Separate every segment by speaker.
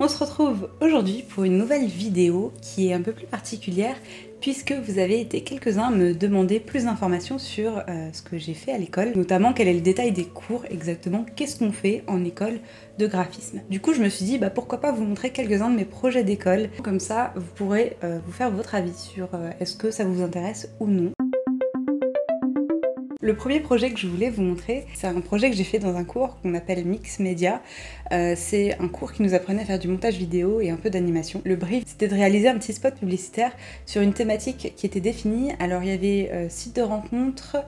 Speaker 1: On se retrouve aujourd'hui pour une nouvelle vidéo qui est un peu plus particulière puisque vous avez été quelques-uns à me demander plus d'informations sur ce que j'ai fait à l'école, notamment quel est le détail des cours, exactement qu'est-ce qu'on fait en école de graphisme. Du coup je me suis dit pourquoi pas vous montrer quelques-uns de mes projets d'école, comme ça vous pourrez vous faire votre avis sur est-ce que ça vous intéresse ou non. Le premier projet que je voulais vous montrer, c'est un projet que j'ai fait dans un cours qu'on appelle Mix Media. C'est un cours qui nous apprenait à faire du montage vidéo et un peu d'animation. Le brief, c'était de réaliser un petit spot publicitaire sur une thématique qui était définie. Alors il y avait site de rencontre,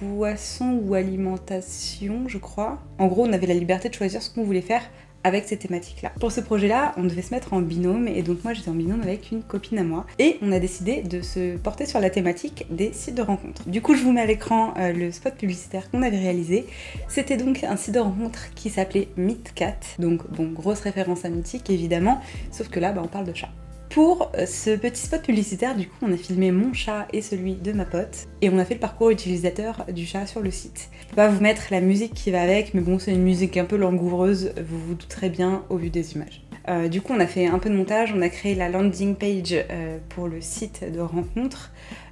Speaker 1: boisson ou alimentation, je crois. En gros, on avait la liberté de choisir ce qu'on voulait faire avec ces thématiques-là. Pour ce projet-là, on devait se mettre en binôme, et donc moi j'étais en binôme avec une copine à moi, et on a décidé de se porter sur la thématique des sites de rencontres. Du coup, je vous mets à l'écran le spot publicitaire qu'on avait réalisé. C'était donc un site de rencontre qui s'appelait MeetCat, donc bon, grosse référence à Mythique évidemment, sauf que là, on parle de chat. Pour ce petit spot publicitaire, du coup, on a filmé mon chat et celui de ma pote, et on a fait le parcours utilisateur du chat sur le site. Je peux pas vous mettre la musique qui va avec, mais bon, c'est une musique un peu langoureuse, vous vous douterez bien au vu des images. Du coup, on a fait un peu de montage, on a créé la landing page pour le site de rencontre,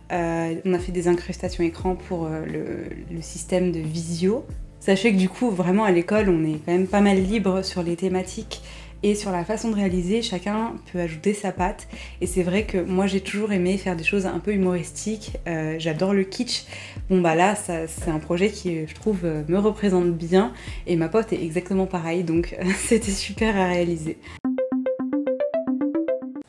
Speaker 1: on a fait des incrustations écran pour le système de visio. Sachez que du coup, vraiment à l'école, on est quand même pas mal libre sur les thématiques et sur la façon de réaliser, chacun peut ajouter sa patte. Et c'est vrai que moi j'ai toujours aimé faire des choses un peu humoristiques, j'adore le kitsch. Bon là, c'est un projet qui je trouve me représente bien, et ma pote est exactement pareil, donc c'était super à réaliser.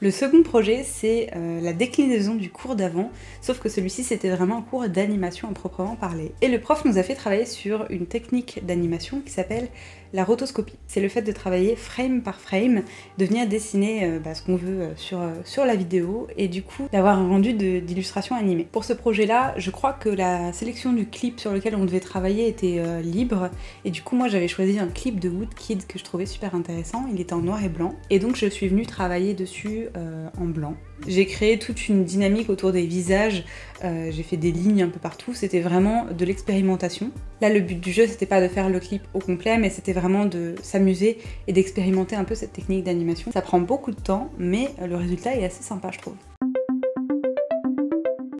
Speaker 1: Le second projet, c'est la déclinaison du cours d'avant, sauf que celui-ci c'était vraiment un cours d'animation à proprement parler. Et le prof nous a fait travailler sur une technique d'animation qui s'appelle la rotoscopie. C'est le fait de travailler frame par frame, de venir dessiner ce qu'on veut sur la vidéo, et du coup d'avoir un rendu d'illustration animée. Pour ce projet-là, je crois que la sélection du clip sur lequel on devait travailler était libre, et du coup moi j'avais choisi un clip de Woodkid que je trouvais super intéressant, il était en noir et blanc, et donc je suis venue travailler dessus en blanc. J'ai créé toute une dynamique autour des visages, j'ai fait des lignes un peu partout, c'était vraiment de l'expérimentation. Là le but du jeu c'était pas de faire le clip au complet, mais c'était vraiment de s'amuser et d'expérimenter un peu cette technique d'animation. Ça prend beaucoup de temps, mais le résultat est assez sympa je trouve.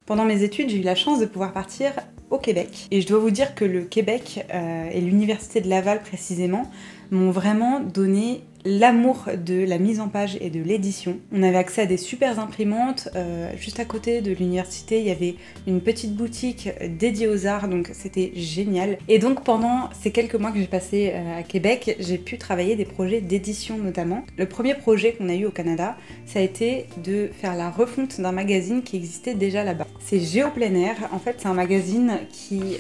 Speaker 1: Pendant mes études, j'ai eu la chance de pouvoir partir au Québec. Et je dois vous dire que le Québec et l'université de Laval précisément m'ont vraiment donné l'amour de la mise en page et de l'édition. On avait accès à des super imprimantes, juste à côté de l'université il y avait une petite boutique dédiée aux arts, donc c'était génial. Et donc pendant ces quelques mois que j'ai passé à Québec, j'ai pu travailler des projets d'édition notamment. Le premier projet qu'on a eu au Canada, ça a été de faire la refonte d'un magazine qui existait déjà là-bas. C'est Géo Plein Air, en fait c'est un magazine qui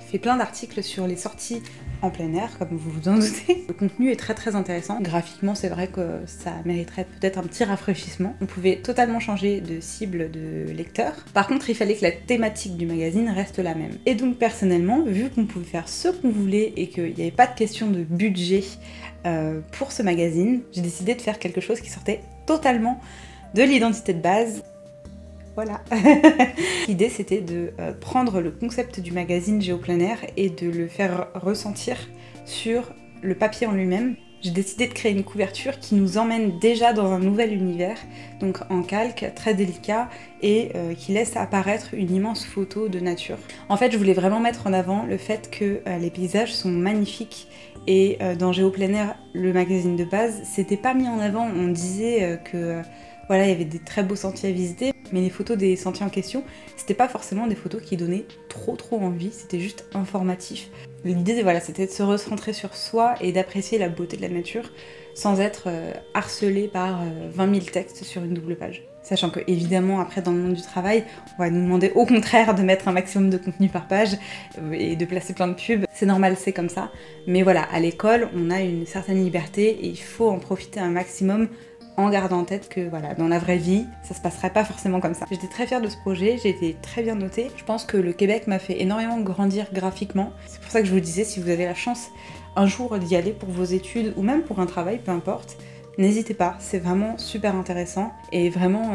Speaker 1: fait plein d'articles sur les sorties en plein air, comme vous vous en doutez. Le contenu est très intéressant. Graphiquement, c'est vrai que ça mériterait peut-être un petit rafraîchissement. On pouvait totalement changer de cible de lecteur. Par contre, il fallait que la thématique du magazine reste la même. Et donc, personnellement, vu qu'on pouvait faire ce qu'on voulait et qu'il n'y avait pas de question de budget pour ce magazine, j'ai décidé de faire quelque chose qui sortait totalement de l'identité de base. Voilà. L'idée c'était de prendre le concept du magazine Géo Plein Air et de le faire ressentir sur le papier en lui-même. J'ai décidé de créer une couverture qui nous emmène déjà dans un nouvel univers, donc en calque, très délicat, et qui laisse apparaître une immense photo de nature. En fait, je voulais vraiment mettre en avant le fait que les paysages sont magnifiques, et dans Géo Plein Air, le magazine de base, c'était pas mis en avant. On disait que voilà, il y avait des très beaux sentiers à visiter, mais les photos des sentiers en question, c'était pas forcément des photos qui donnaient trop envie, c'était juste informatif. L'idée, voilà, c'était de se recentrer sur soi et d'apprécier la beauté de la nature sans être harcelé par 20 000 textes sur une double page. Sachant que, évidemment, après, dans le monde du travail, on va nous demander au contraire de mettre un maximum de contenu par page et de placer plein de pubs. C'est normal, c'est comme ça. Mais voilà, à l'école, on a une certaine liberté et il faut en profiter un maximum en gardant en tête que voilà, dans la vraie vie, ça se passerait pas forcément comme ça. J'étais très fière de ce projet, j'ai été très bien notée. Je pense que le Québec m'a fait énormément grandir graphiquement. C'est pour ça que je vous disais, si vous avez la chance un jour d'y aller pour vos études ou même pour un travail, peu importe, n'hésitez pas, c'est vraiment super intéressant. Et vraiment,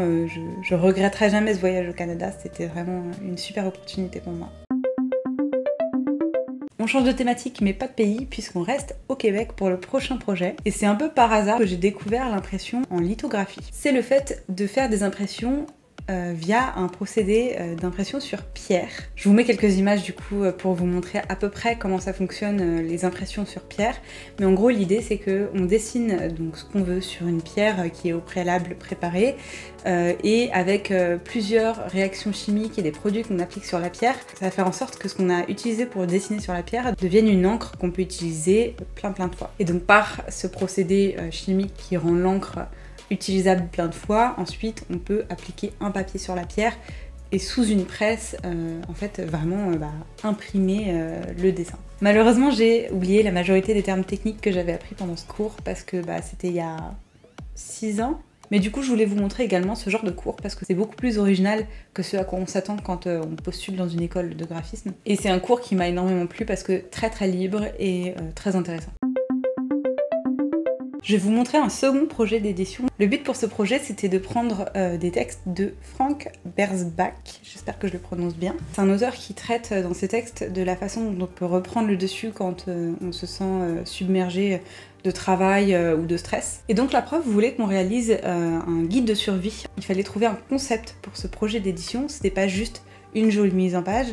Speaker 1: je regretterai jamais ce voyage au Canada, c'était vraiment une super opportunité pour moi. On change de thématique mais pas de pays puisqu'on reste au Québec pour le prochain projet. Et c'est un peu par hasard que j'ai découvert l'impression en lithographie. C'est le fait de faire des impressions via un procédé d'impression sur pierre. Je vous mets quelques images du coup pour vous montrer à peu près comment ça fonctionne les impressions sur pierre. Mais en gros l'idée c'est qu'on dessine donc ce qu'on veut sur une pierre qui est au préalable préparée et avec plusieurs réactions chimiques et des produits qu'on applique sur la pierre, ça va faire en sorte que ce qu'on a utilisé pour dessiner sur la pierre devienne une encre qu'on peut utiliser plein de fois. Et donc par ce procédé chimique qui rend l'encre utilisable plein de fois, ensuite on peut appliquer un papier sur la pierre et sous une presse en fait vraiment imprimer le dessin. Malheureusement j'ai oublié la majorité des termes techniques que j'avais appris pendant ce cours parce que c'était il y a 6 ans. Mais du coup je voulais vous montrer également ce genre de cours parce que c'est beaucoup plus original que ce à quoi on s'attend quand on postule dans une école de graphisme. Et c'est un cours qui m'a énormément plu parce que très libre et très intéressant. Je vais vous montrer un second projet d'édition. Le but pour ce projet, c'était de prendre des textes de Frank Berzbach, j'espère que je le prononce bien. C'est un auteur qui traite dans ses textes de la façon dont on peut reprendre le dessus quand on se sent submergé de travail ou de stress. Et donc la prof voulait qu'on réalise un guide de survie. Il fallait trouver un concept pour ce projet d'édition, c'était pas juste une jolie mise en page.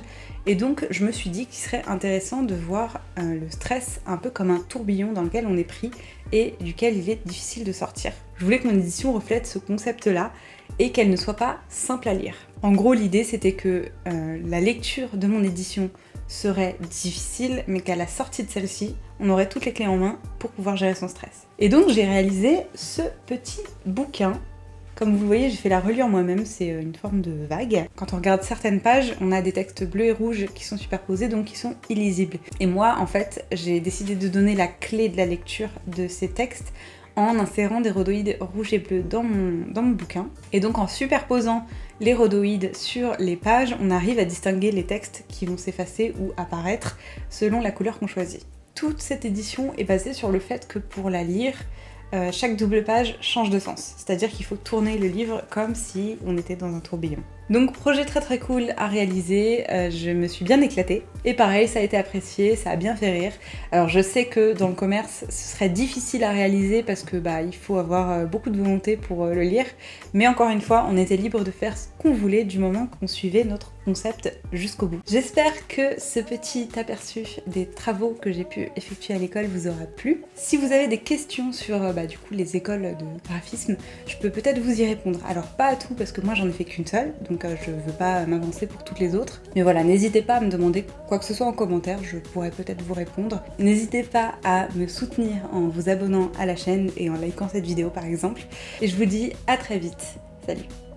Speaker 1: Et donc je me suis dit qu'il serait intéressant de voir le stress un peu comme un tourbillon dans lequel on est pris et duquel il est difficile de sortir. Je voulais que mon édition reflète ce concept-là et qu'elle ne soit pas simple à lire. En gros, l'idée c'était que la lecture de mon édition serait difficile, mais qu'à la sortie de celle-ci, on aurait toutes les clés en main pour pouvoir gérer son stress. Et donc j'ai réalisé ce petit bouquin. Comme vous le voyez, j'ai fait la reliure moi-même, c'est une forme de vague. Quand on regarde certaines pages, on a des textes bleus et rouges qui sont superposés, donc qui sont illisibles. Et moi, en fait, j'ai décidé de donner la clé de la lecture de ces textes en insérant des rhodoïdes rouges et bleus dans mon bouquin. Et donc en superposant les rhodoïdes sur les pages, on arrive à distinguer les textes qui vont s'effacer ou apparaître selon la couleur qu'on choisit. Toute cette édition est basée sur le fait que pour la lire, chaque double page change de sens, c'est-à-dire qu'il faut tourner le livre comme si on était dans un tourbillon. Donc projet très cool à réaliser, je me suis bien éclatée, et pareil ça a été apprécié, ça a bien fait rire. Alors je sais que dans le commerce ce serait difficile à réaliser parce que il faut avoir beaucoup de volonté pour le lire, mais encore une fois on était libre de faire ce qu'on voulait du moment qu'on suivait notre concept jusqu'au bout. J'espère que ce petit aperçu des travaux que j'ai pu effectuer à l'école vous aura plu. Si vous avez des questions sur du coup les écoles de graphisme, je peux peut-être vous y répondre. Alors pas à tout parce que moi j'en ai fait qu'une seule, donc je veux pas m'avancer pour toutes les autres. Mais voilà, n'hésitez pas à me demander quoi que ce soit en commentaire, je pourrais peut-être vous répondre. N'hésitez pas à me soutenir en vous abonnant à la chaîne et en likant cette vidéo par exemple. Et je vous dis à très vite. Salut!